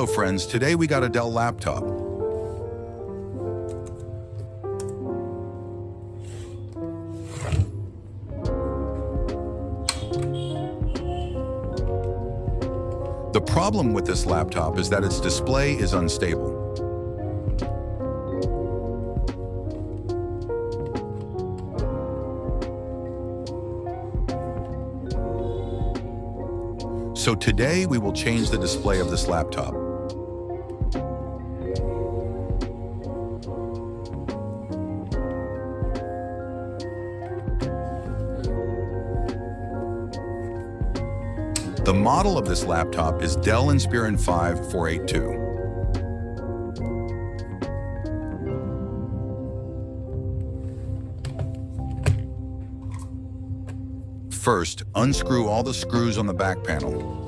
Hello friends, today we got a Dell laptop. The problem with this laptop is that its display is unstable. So today we will change the display of this laptop. The model of this laptop is Dell Inspiron 5482. First, unscrew all the screws on the back panel.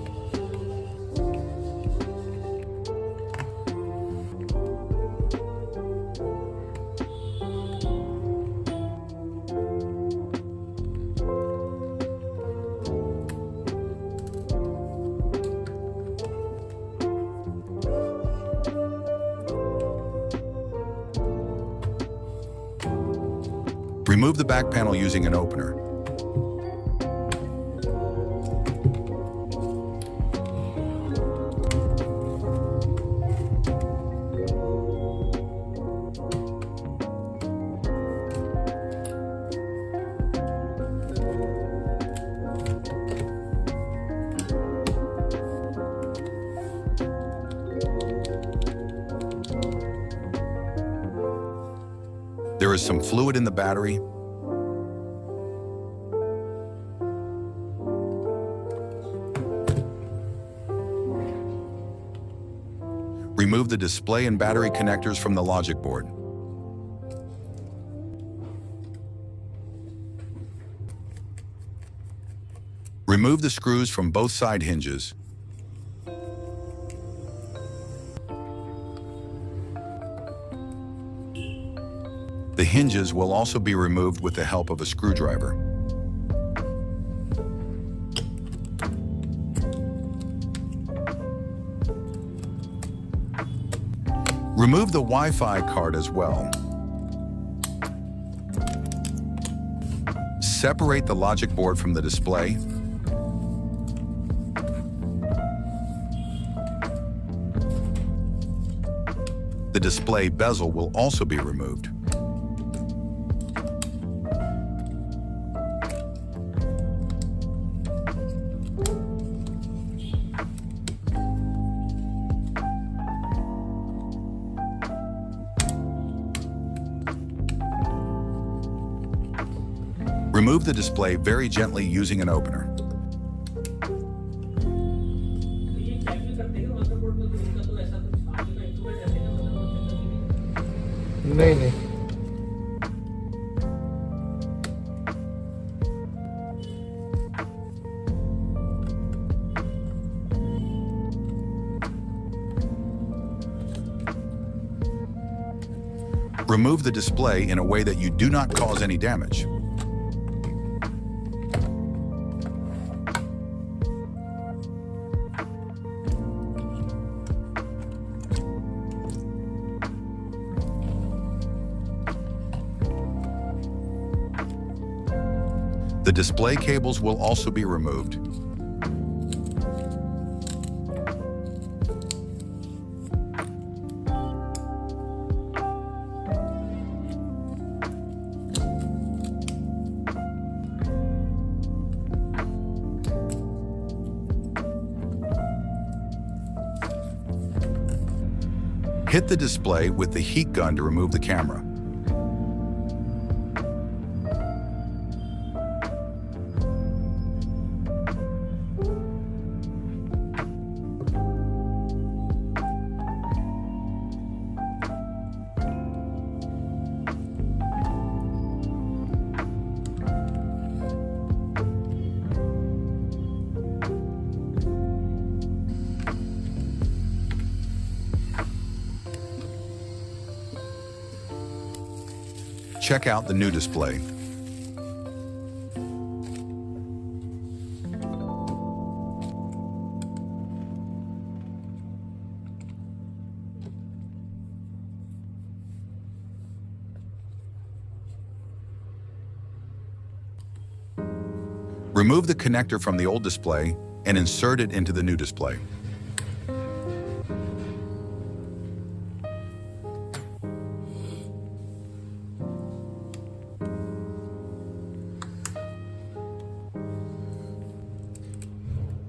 Remove the back panel using an opener. There is some fluid in the battery. Remove the display and battery connectors from the logic board. Remove the screws from both side hinges. The hinges will also be removed with the help of a screwdriver. Remove the Wi-Fi card as well. Separate the logic board from the display. The display bezel will also be removed. Remove the display very gently using an opener. नहीं Remove the display in a way that you do not cause any damage. The display cables will also be removed. Hit the display with the heat gun to remove the camera. Check out the new display. Remove the connector from the old display and insert it into the new display.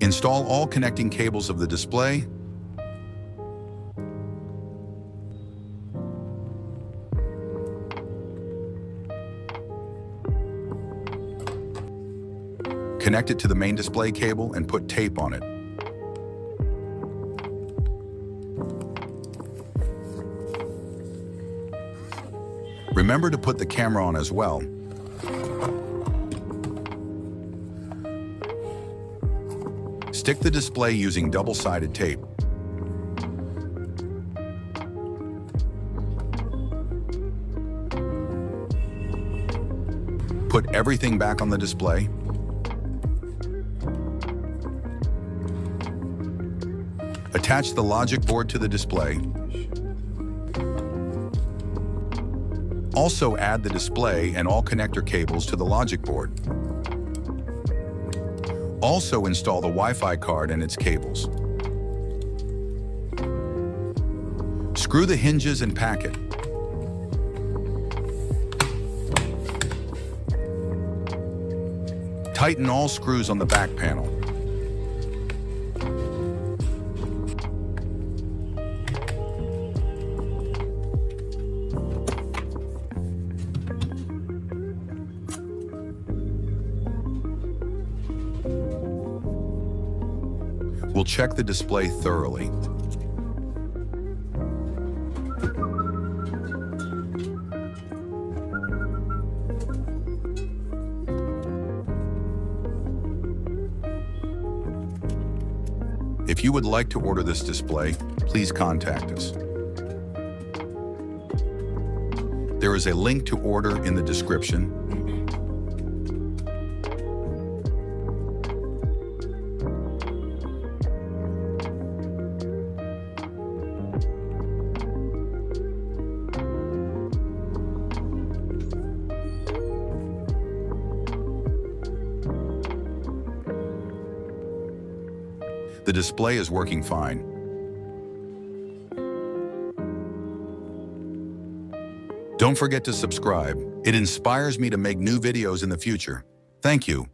Install all connecting cables of the display. Connect it to the main display cable and put tape on it. Remember to put the camera on as well. Stick the display using double-sided tape. Put everything back on the display. Attach the logic board to the display. Also add the display and all connector cables to the logic board. Also install the Wi-Fi card and its cables. Screw the hinges and pack it. Tighten all screws on the back panel. We'll check the display thoroughly. If you would like to order this display, please contact us. There is a link to order in the description. The display is working fine. Don't forget to subscribe. It inspires me to make new videos in the future. Thank you.